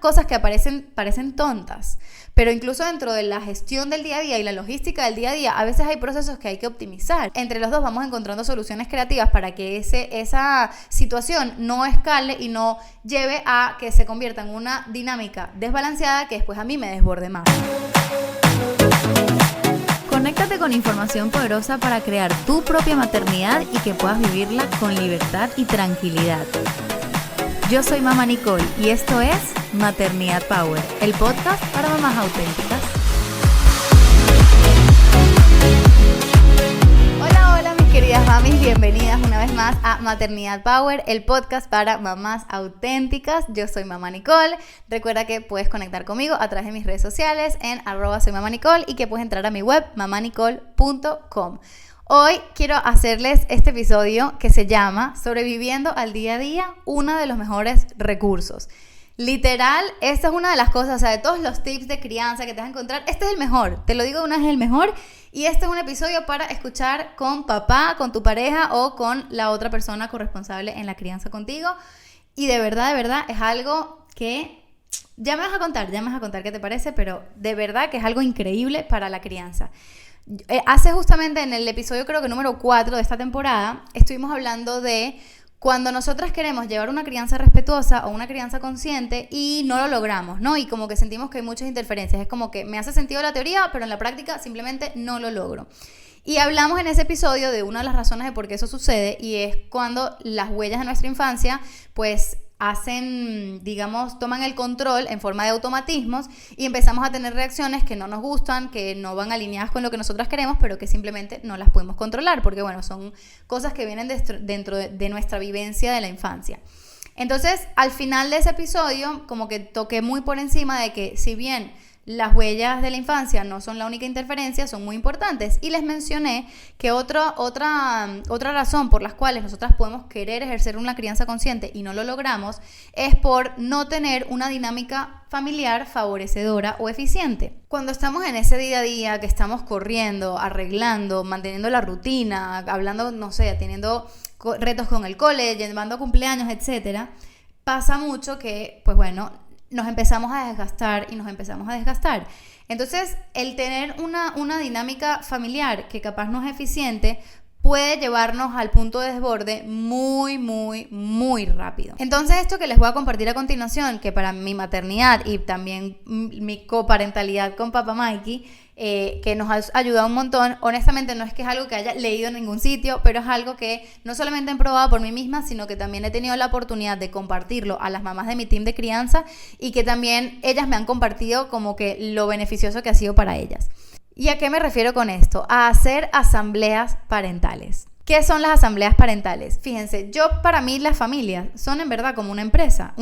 cosas que parecen tontas, pero incluso dentro de la gestión del día a día y la logística del día a día, a veces hay procesos que hay que optimizar. Entre los dos vamos encontrando soluciones creativas para que esa situación no escale y no lleve a que se convierta en una dinámica desbalanceada que después a mí me desborde más. Conéctate con información poderosa para crear tu propia maternidad y que puedas vivirla con libertad y tranquilidad. Yo soy Mamá Nicole y esto es Maternidad Power, el podcast para mamás auténticas. Hola mis queridas mamis, bienvenidas una vez más a Maternidad Power, el podcast para mamás auténticas. Yo soy Mamá Nicole. Recuerda que puedes conectar conmigo a través de mis redes sociales en @soymamanicole y que puedes entrar a mi web mamanicole.com. Hoy quiero hacerles este episodio que se llama Sobreviviendo al día a día, uno de los mejores recursos. Literal, esta es una de las cosas, o sea, de todos los tips de crianza que te vas a encontrar, este es el mejor, te lo digo una vez, es el mejor. Y este es un episodio para escuchar con papá, con tu pareja o con la otra persona corresponsable en la crianza contigo. Y de verdad, es algo que ya me vas a contar qué te parece, pero de verdad que es algo increíble para la crianza. Hace justamente en el episodio creo que número 4 de esta temporada estuvimos hablando de cuando nosotras queremos llevar una crianza respetuosa o una crianza consciente y no lo logramos, ¿no? Y como que sentimos que hay muchas interferencias, es como que me hace sentido la teoría, pero en la práctica simplemente no lo logro. Y hablamos en ese episodio de una de las razones de por qué eso sucede y es cuando las huellas de nuestra infancia pues toman el control en forma de automatismos y empezamos a tener reacciones que no nos gustan, que no van alineadas con lo que nosotras queremos, pero que simplemente no las podemos controlar, porque bueno, son cosas que vienen dentro de nuestra vivencia de la infancia. Entonces, al final de ese episodio, como que toqué muy por encima de que si bien las huellas de la infancia no son la única interferencia, son muy importantes. Y les mencioné que otra razón por las cuales nosotras podemos querer ejercer una crianza consciente y no lo logramos es por no tener una dinámica familiar favorecedora o eficiente. Cuando estamos en ese día a día, que estamos corriendo, arreglando, manteniendo la rutina, hablando, no sé, teniendo retos con el cole, llevando cumpleaños, etcétera, pasa mucho que, pues bueno, nos empezamos a desgastar. Entonces, el tener una dinámica familiar que capaz no es eficiente puede llevarnos al punto de desborde muy rápido. Entonces, esto que les voy a compartir a continuación, que para mi maternidad y también mi coparentalidad con papá Mikey, que nos ha ayudado un montón, honestamente no es que es algo que haya leído en ningún sitio, pero es algo que no solamente he probado por mí misma, sino que también he tenido la oportunidad de compartirlo a las mamás de mi team de crianza y que también ellas me han compartido como que lo beneficioso que ha sido para ellas. ¿Y a qué me refiero con esto? A hacer asambleas parentales. ¿Qué son las asambleas parentales? Fíjense, para mí las familias son en verdad como una empresa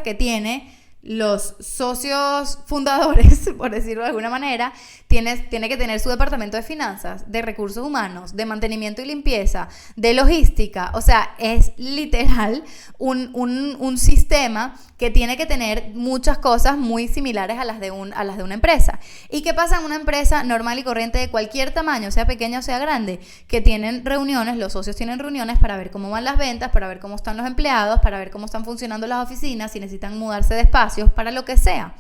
que tiene los socios fundadores, por decirlo de alguna manera, tiene que tener su departamento de finanzas, de recursos humanos, de mantenimiento y limpieza, de logística. O sea, es literal un sistema que tiene que tener muchas cosas muy similares a las de una empresa. ¿Y qué pasa en una empresa normal y corriente de cualquier tamaño, sea pequeña o sea grande? Que tienen reuniones, los socios tienen reuniones para ver cómo van las ventas, para ver cómo están los empleados, para ver cómo están funcionando las oficinas, si necesitan mudarse de espacios, para lo que sea.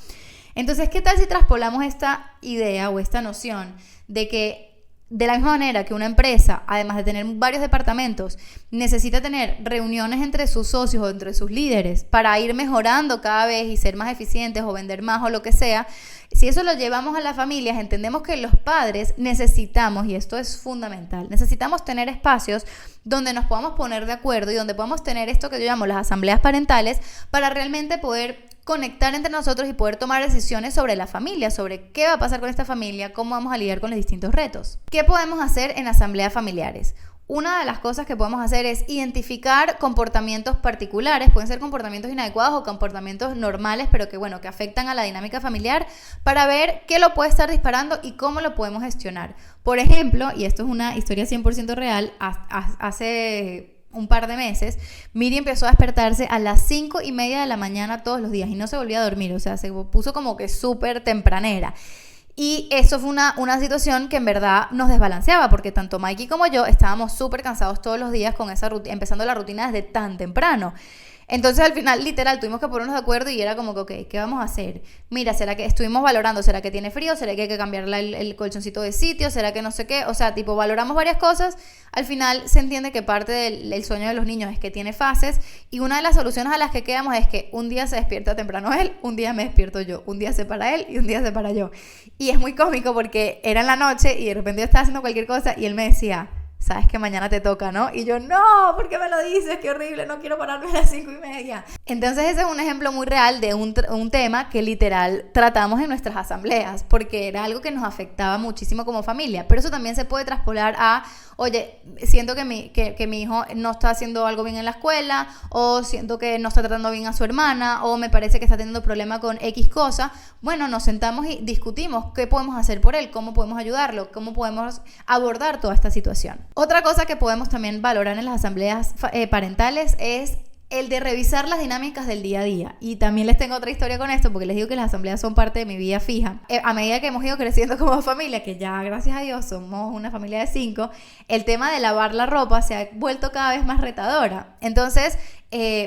Entonces, ¿qué tal si traspolamos esta idea o esta noción de que de la misma manera que una empresa, además de tener varios departamentos, necesita tener reuniones entre sus socios o entre sus líderes para ir mejorando cada vez y ser más eficientes o vender más o lo que sea? Si eso lo llevamos a las familias, entendemos que los padres necesitamos, y esto es fundamental, necesitamos tener espacios donde nos podamos poner de acuerdo y donde podamos tener esto que yo llamo las asambleas parentales para realmente poder conectar entre nosotros y poder tomar decisiones sobre la familia, sobre qué va a pasar con esta familia, cómo vamos a lidiar con los distintos retos. ¿Qué podemos hacer en asambleas familiares? Una de las cosas que podemos hacer es identificar comportamientos particulares, pueden ser comportamientos inadecuados o comportamientos normales, pero que afectan a la dinámica familiar, para ver qué lo puede estar disparando y cómo lo podemos gestionar. Por ejemplo, y esto es una historia 100% real, hace un par de meses, Miri empezó a despertarse a las 5:30 de la mañana todos los días y no se volvía a dormir, o sea, se puso como que súper tempranera. Y eso fue una situación que en verdad nos desbalanceaba, porque tanto Mikey como yo estábamos súper cansados todos los días con esa rutina, empezando la rutina desde tan temprano. Entonces al final literal tuvimos que ponernos de acuerdo y era como que, ok, ¿qué vamos a hacer? Mira, ¿será que estuvimos valorando? ¿Será que tiene frío? ¿Será que hay que cambiarle el colchoncito de sitio? ¿Será que no sé qué? O sea, tipo, valoramos varias cosas. Al final se entiende que parte del sueño de los niños es que tiene fases, y una de las soluciones a las que quedamos es que un día se despierta temprano él, un día me despierto yo, un día se para él y un día se para yo. Y es muy cómico porque era en la noche y de repente yo estaba haciendo cualquier cosa y él me decía, sabes que mañana te toca, ¿no? Y yo, no, ¿por qué me lo dices? Qué horrible, no quiero pararme a las 5:30. Entonces ese es un ejemplo muy real de un tema que literal tratamos en nuestras asambleas, porque era algo que nos afectaba muchísimo como familia. Pero eso también se puede traspolar a, oye, siento que mi hijo no está haciendo algo bien en la escuela, o siento que no está tratando bien a su hermana, o me parece que está teniendo problema con X cosa. Bueno, nos sentamos y discutimos qué podemos hacer por él, cómo podemos ayudarlo, cómo podemos abordar toda esta situación. Otra cosa que podemos también valorar en las asambleas parentales es el de revisar las dinámicas del día a día. Y también les tengo otra historia con esto, porque les digo que las asambleas son parte de mi vida fija. A medida que hemos ido creciendo como familia, que ya gracias a Dios somos una familia de 5, el tema de lavar la ropa se ha vuelto cada vez más retadora. Entonces,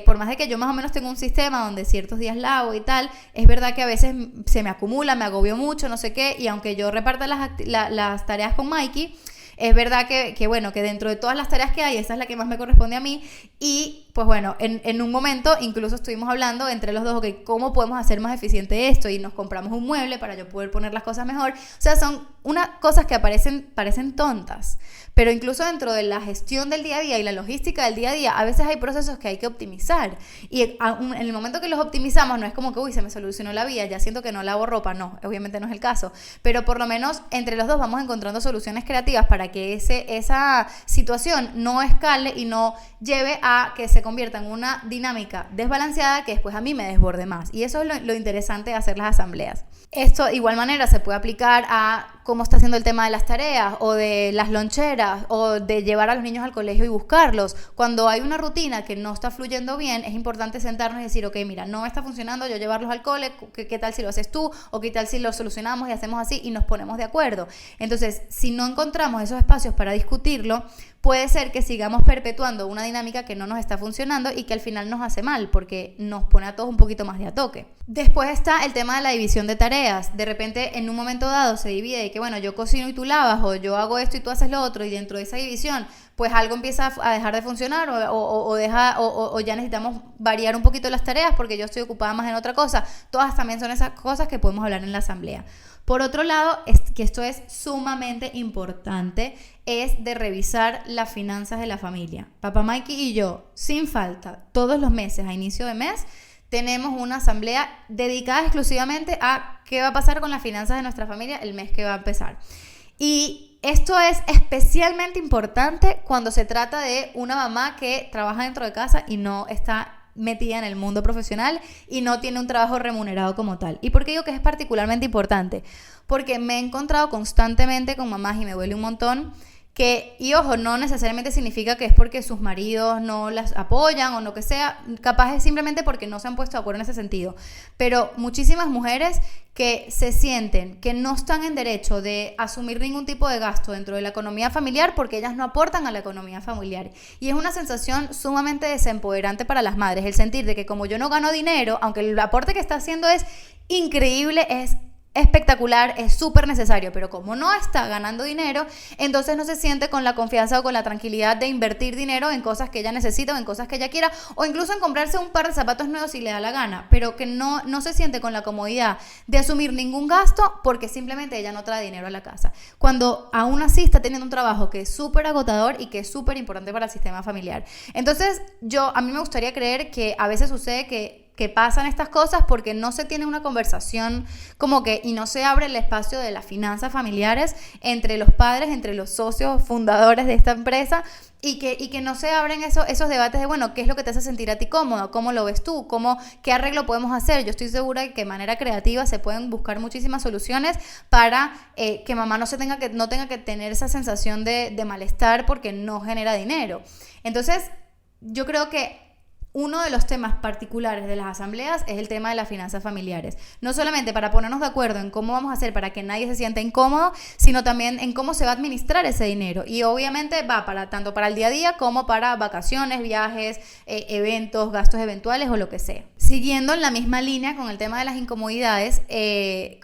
por más de que yo más o menos tengo un sistema donde ciertos días lavo y tal, es verdad que a veces se me acumula, me agobio mucho, no sé qué, y aunque yo reparta las tareas con Mikey, es verdad que bueno, que dentro de todas las tareas que hay, esa es la que más me corresponde a mí. Y pues bueno, en un momento incluso estuvimos hablando entre los dos, ok, ¿cómo podemos hacer más eficiente esto? Y nos compramos un mueble para yo poder poner las cosas mejor. O sea, son unas cosas que parecen tontas, pero incluso dentro de la gestión del día a día y la logística del día a día, a veces hay procesos que hay que optimizar. Y en el momento que los optimizamos, no es como que, uy, se me solucionó la vida, ya siento que no lavo ropa. No, obviamente no es el caso. Pero por lo menos entre los dos vamos encontrando soluciones creativas para que esa situación no escale y no lleve a que se convierta en una dinámica desbalanceada que después a mí me desborde más. Y eso es lo interesante de hacer las asambleas. Esto de igual manera se puede aplicar a cómo está haciendo el tema de las tareas o de las loncheras o de llevar a los niños al colegio y buscarlos. Cuando hay una rutina que no está fluyendo bien, es importante sentarnos y decir, ok, mira, no está funcionando yo llevarlos al cole, ¿qué tal si lo haces tú? O ¿qué tal si lo solucionamos y hacemos así y nos ponemos de acuerdo? Entonces, si no encontramos esos espacios para discutirlo, puede ser que sigamos perpetuando una dinámica que no nos está funcionando y que al final nos hace mal porque nos pone a todos un poquito más de a toque. Después está el tema de la división de tareas. De repente en un momento dado se divide y que bueno, yo cocino y tú lavas, o yo hago esto y tú haces lo otro, y dentro de esa división pues algo empieza a dejar de funcionar o ya necesitamos variar un poquito las tareas porque yo estoy ocupada más en otra cosa. Todas también son esas cosas que podemos hablar en la asamblea. Por otro lado, que esto es sumamente importante, es de revisar las finanzas de la familia. Papá Mikey y yo, sin falta, todos los meses, a inicio de mes, tenemos una asamblea dedicada exclusivamente a qué va a pasar con las finanzas de nuestra familia el mes que va a empezar. Y esto es especialmente importante cuando se trata de una mamá que trabaja dentro de casa y no está metida en el mundo profesional y no tiene un trabajo remunerado como tal. ¿Y por qué digo que es particularmente importante? Porque me he encontrado constantemente con mamás y me duele un montón que, y ojo, no necesariamente significa que es porque sus maridos no las apoyan o lo que sea, capaz es simplemente porque no se han puesto de acuerdo en ese sentido, pero muchísimas mujeres que se sienten que no están en derecho de asumir ningún tipo de gasto dentro de la economía familiar porque ellas no aportan a la economía familiar, y es una sensación sumamente desempoderante para las madres, el sentir de que como yo no gano dinero, aunque el aporte que está haciendo es increíble, es espectacular, es súper necesario, pero como no está ganando dinero, entonces no se siente con la confianza o con la tranquilidad de invertir dinero en cosas que ella necesita o en cosas que ella quiera, o incluso en comprarse un par de zapatos nuevos si le da la gana, pero que no se siente con la comodidad de asumir ningún gasto porque simplemente ella no trae dinero a la casa, cuando aún así está teniendo un trabajo que es súper agotador y que es súper importante para el sistema familiar. Entonces a mí me gustaría creer que a veces sucede que pasan estas cosas porque no se tiene una conversación como que, y no se abre el espacio de las finanzas familiares entre los padres, entre los socios fundadores de esta empresa, y que no se abren esos debates de, bueno, ¿qué es lo que te hace sentir a ti cómodo? ¿Cómo lo ves tú? ¿Qué arreglo podemos hacer? Yo estoy segura de que de manera creativa se pueden buscar muchísimas soluciones para que mamá no tenga que tener esa sensación de malestar porque no genera dinero. Entonces, yo creo que uno de los temas particulares de las asambleas es el tema de las finanzas familiares. No solamente para ponernos de acuerdo en cómo vamos a hacer para que nadie se sienta incómodo, sino también en cómo se va a administrar ese dinero. Y obviamente va tanto para el día a día como para vacaciones, viajes, eventos, gastos eventuales o lo que sea. Siguiendo en la misma línea con el tema de las incomodidades,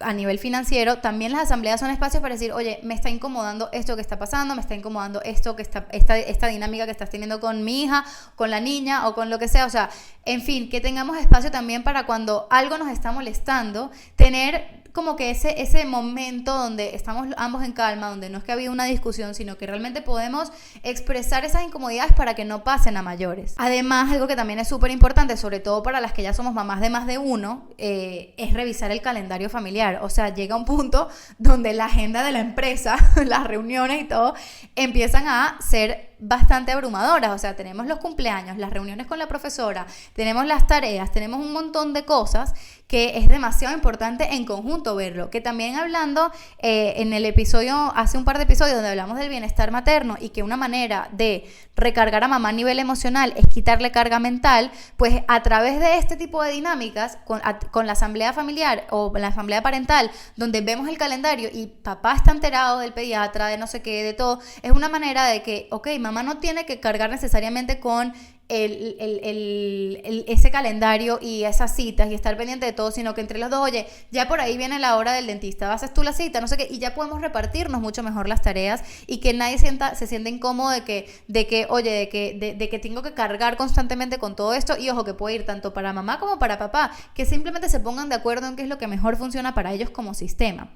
a nivel financiero, también las asambleas son espacios para decir, oye, me está incomodando esto que está pasando, me está incomodando esto que esta dinámica que estás teniendo con mi hija, con la niña o con lo que sea. O sea, en fin, que tengamos espacio también para cuando algo nos está molestando, tener como que ese momento donde estamos ambos en calma, donde no es que ha habido una discusión, sino que realmente podemos expresar esas incomodidades para que no pasen a mayores. Además, algo que también es súper importante, sobre todo para las que ya somos mamás de más de uno, es revisar el calendario familiar. O sea, llega un punto donde la agenda de la empresa, las reuniones y todo, empiezan a ser bastante abrumadoras. O sea, tenemos los cumpleaños, las reuniones con la profesora, tenemos las tareas, tenemos un montón de cosas que es demasiado importante en conjunto verlo. Que también hablando en el episodio, hace un par de episodios donde hablamos del bienestar materno y que una manera de recargar a mamá a nivel emocional es quitarle carga mental, pues a través de este tipo de dinámicas con la asamblea familiar o la asamblea parental, donde vemos el calendario y papá está enterado del pediatra, de no sé qué, de todo, es una manera de que, ok, mamá no tiene que cargar necesariamente con ese calendario y esas citas y estar pendiente de todo, sino que entre los dos, oye, ya por ahí viene la hora del dentista, haces tú la cita, no sé qué, y ya podemos repartirnos mucho mejor las tareas y que nadie se sienta incómodo de que tengo que cargar constantemente con todo esto. Y ojo, que puede ir tanto para mamá como para papá, que simplemente se pongan de acuerdo en qué es lo que mejor funciona para ellos como sistema.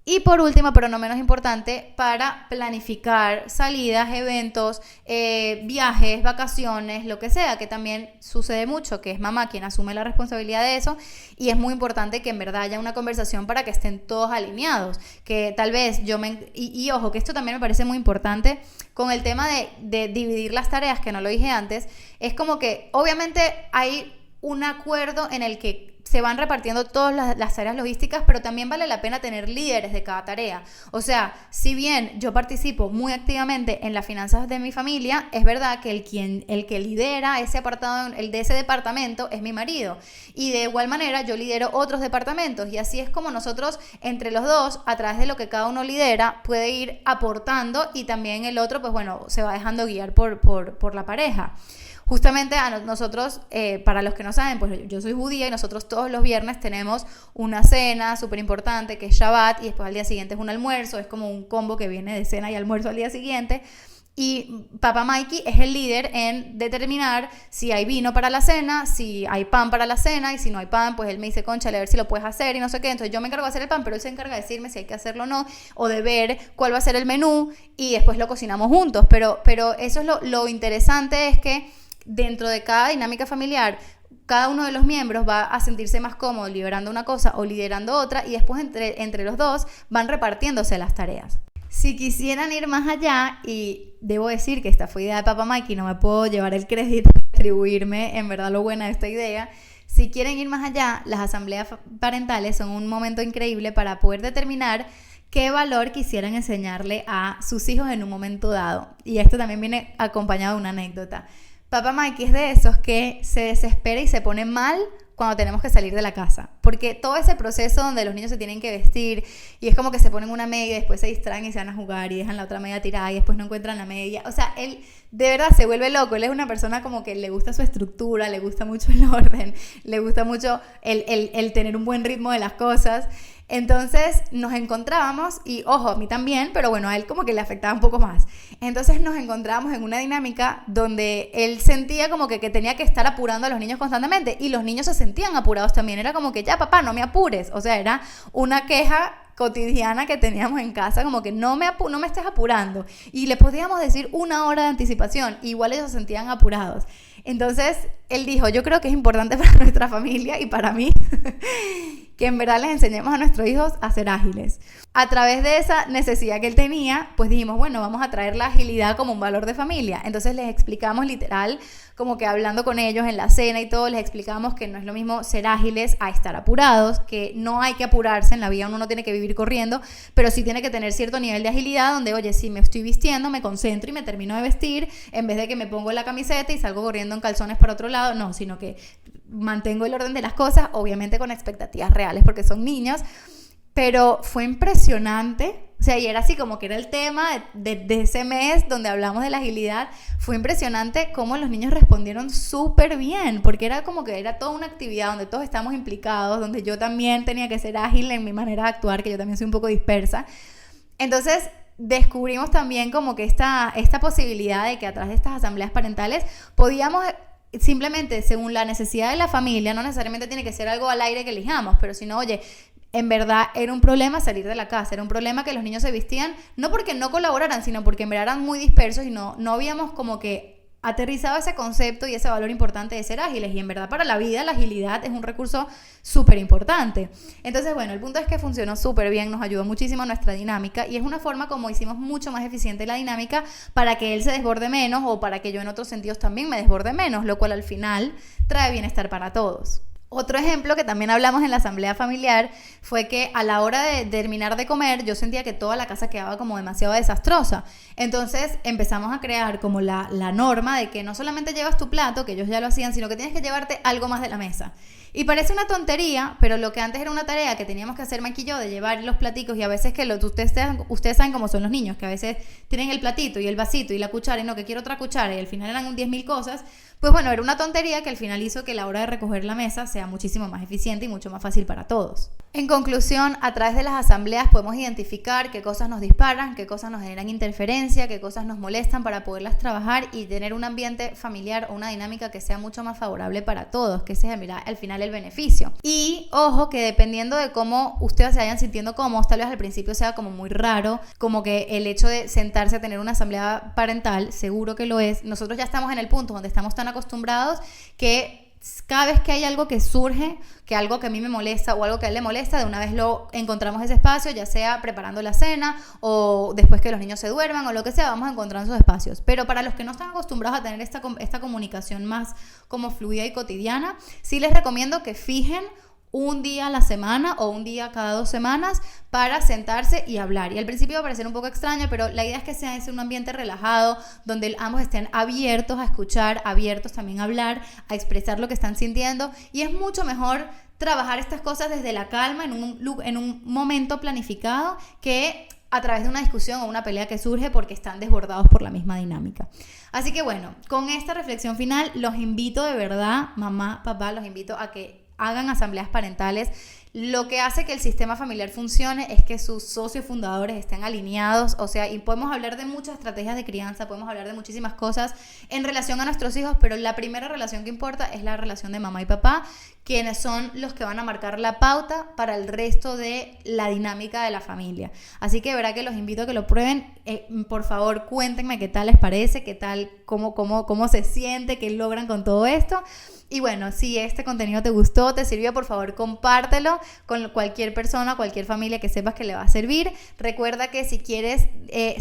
Y por último, pero no menos importante, para planificar salidas, eventos, viajes, vacaciones, lo que sea, que también sucede mucho, que es mamá quien asume la responsabilidad de eso, y es muy importante que en verdad haya una conversación para que estén todos alineados, que tal vez y ojo, que esto también me parece muy importante con el tema de dividir las tareas, que no lo dije antes, es como que obviamente hay un acuerdo en el que se van repartiendo todas las tareas logísticas, pero también vale la pena tener líderes de cada tarea. O sea, si bien yo participo muy activamente en las finanzas de mi familia, es verdad que el que lidera ese apartado, el de ese departamento, es mi marido. Y de igual manera yo lidero otros departamentos, y así es como nosotros, entre los dos, a través de lo que cada uno lidera, puede ir aportando, y también el otro, pues bueno, se va dejando guiar por la pareja. Justamente a nosotros, para los que no saben, pues yo soy judía y nosotros todos los viernes tenemos una cena súper importante que es Shabbat, y después al día siguiente es un almuerzo, es como un combo que viene de cena y almuerzo al día siguiente. Y papá Mikey es el líder en determinar si hay vino para la cena, si hay pan para la cena, y si no hay pan, pues él me dice, cónchale, a ver si lo puedes hacer y no sé qué. Entonces yo me encargo de hacer el pan, pero él se encarga de decirme si hay que hacerlo o no, o de ver cuál va a ser el menú, y después lo cocinamos juntos. Pero eso es lo interesante, es que dentro de cada dinámica familiar, cada uno de los miembros va a sentirse más cómodo liderando una cosa o liderando otra, y después entre los dos van repartiéndose las tareas. Si quisieran ir más allá, y debo decir que esta fue idea de Papá Mikey, no me puedo llevar el crédito de atribuirme en verdad lo buena de esta idea. Si quieren ir más allá, las asambleas parentales son un momento increíble para poder determinar qué valor quisieran enseñarle a sus hijos en un momento dado. Y esto también viene acompañado de una anécdota. Papá Mikey es de esos que se desespera y se pone mal cuando tenemos que salir de la casa, porque todo ese proceso donde los niños se tienen que vestir y es como que se ponen una media y después se distraen y se van a jugar y dejan la otra media tirada y después no encuentran la media, o sea, él de verdad se vuelve loco. Él es una persona como que le gusta su estructura, le gusta mucho el orden, le gusta mucho el tener un buen ritmo de las cosas. Entonces nos encontrábamos, y ojo, a mí también, pero bueno, a él como que le afectaba un poco más. Entonces nos encontrábamos en una dinámica donde él sentía como que tenía que estar apurando a los niños constantemente, y los niños se sentían apurados también. Era como que ya papá, no me apures. O sea, era una queja cotidiana que teníamos en casa, como que no me estés apurando. Y le podíamos decir 1 hora de anticipación, igual ellos se sentían apurados. Entonces él dijo, yo creo que es importante para nuestra familia y para mí que en verdad les enseñemos a nuestros hijos a ser ágiles. A través de esa necesidad que él tenía, pues dijimos, bueno, vamos a traer la agilidad como un valor de familia. Entonces les explicamos literal, como que hablando con ellos en la cena y todo, les explicamos que no es lo mismo ser ágiles a estar apurados, que no hay que apurarse en la vida, uno no tiene que vivir corriendo, pero sí tiene que tener cierto nivel de agilidad donde, oye, si me estoy vistiendo, me concentro y me termino de vestir, en vez de que me pongo la camiseta y salgo corriendo en calzones para otro lado, no, sino que mantengo el orden de las cosas, obviamente con expectativas reales porque son niños. Pero fue impresionante, o sea, y era así como que era el tema de ese mes donde hablamos de la agilidad. Fue impresionante cómo los niños respondieron súper bien, porque era como que era toda una actividad donde todos estamos implicados, donde yo también tenía que ser ágil en mi manera de actuar, que yo también soy un poco dispersa. Entonces descubrimos también como que esta posibilidad de que a través de estas asambleas parentales podíamos simplemente, según la necesidad de la familia, no necesariamente tiene que ser algo al aire que elijamos, pero sino, oye, en verdad era un problema salir de la casa, era un problema que los niños se vestían, no porque no colaboraran, sino porque en verdad eran muy dispersos y no habíamos como que aterrizado ese concepto y ese valor importante de ser ágiles. Y en verdad para la vida la agilidad es un recurso súper importante. Entonces, bueno, el punto es que funcionó súper bien, nos ayudó muchísimo a nuestra dinámica y es una forma como hicimos mucho más eficiente la dinámica para que él se desborde menos o para que yo en otros sentidos también me desborde menos, lo cual al final trae bienestar para todos. Otro ejemplo que también hablamos en la asamblea familiar fue que a la hora de terminar de comer yo sentía que toda la casa quedaba como demasiado desastrosa. Entonces empezamos a crear como la norma de que no solamente llevas tu plato, que ellos ya lo hacían, sino que tienes que llevarte algo más de la mesa. Y parece una tontería, pero lo que antes era una tarea que teníamos que hacer Mike y yo de llevar los platicos y a veces que ustedes saben cómo son los niños, que a veces tienen el platito y el vasito y la cuchara y no, que quiero otra cuchara y al final eran 10.000 cosas, pues bueno, era una tontería que al final hizo que la hora de recoger la mesa sea muchísimo más eficiente y mucho más fácil para todos. En conclusión, a través de las asambleas podemos identificar qué cosas nos disparan, qué cosas nos generan interferencia, qué cosas nos molestan para poderlas trabajar y tener un ambiente familiar o una dinámica que sea mucho más favorable para todos, que ese es al final el beneficio. Y ojo que dependiendo de cómo ustedes se vayan sintiendo cómodos, tal vez al principio sea como muy raro, como que el hecho de sentarse a tener una asamblea parental, seguro que lo es. Nosotros ya estamos en el punto donde estamos tan acostumbrados que cada vez que hay algo que surge, que algo que a mí me molesta o algo que a él le molesta, de una vez lo encontramos ese espacio, ya sea preparando la cena o después que los niños se duerman o lo que sea, vamos a encontrar esos espacios. Pero para los que no están acostumbrados a tener esta comunicación más como fluida y cotidiana, sí les recomiendo que fijen un día a la semana o un día cada 2 semanas para sentarse y hablar. Y al principio va a parecer un poco extraño, pero la idea es que sea un ambiente relajado, donde ambos estén abiertos a escuchar, abiertos también a hablar, a expresar lo que están sintiendo. Y es mucho mejor trabajar estas cosas desde la calma, en un momento planificado, que a través de una discusión o una pelea que surge porque están desbordados por la misma dinámica. Así que bueno, con esta reflexión final, los invito de verdad, mamá, papá, los invito a que hagan asambleas parentales. Lo que hace que el sistema familiar funcione es que sus socios fundadores estén alineados, o sea, y podemos hablar de muchas estrategias de crianza, podemos hablar de muchísimas cosas en relación a nuestros hijos, pero la primera relación que importa es la relación de mamá y papá, quienes son los que van a marcar la pauta para el resto de la dinámica de la familia. Así que de verdad que los invito a que lo prueben. Por favor, cuéntenme qué tal les parece, qué tal, cómo se siente, qué logran con todo esto. Y bueno, si este contenido te gustó, te sirvió, por favor compártelo con cualquier persona, cualquier familia que sepas que le va a servir. Recuerda que si quieres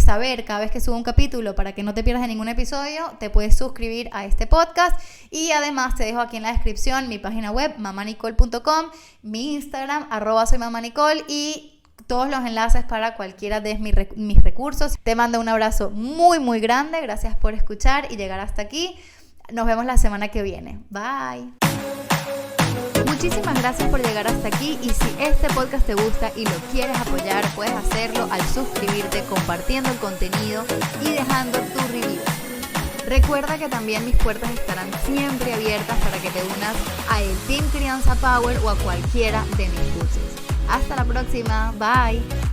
saber cada vez que subo un capítulo para que no te pierdas de ningún episodio, te puedes suscribir a este podcast. Y además te dejo aquí en la descripción mi página web, mamanicole.com, mi Instagram, @soymamanicole, y todos los enlaces para cualquiera de mis recursos. Te mando un abrazo muy, muy grande. Gracias por escuchar y llegar hasta aquí. Nos vemos la semana que viene. Bye. Muchísimas gracias por llegar hasta aquí, y si este podcast te gusta y lo quieres apoyar, puedes hacerlo al suscribirte, compartiendo el contenido y dejando tu review. Recuerda que también mis puertas estarán siempre abiertas para que te unas a el Team Crianza Power o a cualquiera de mis cursos. Hasta la próxima. Bye.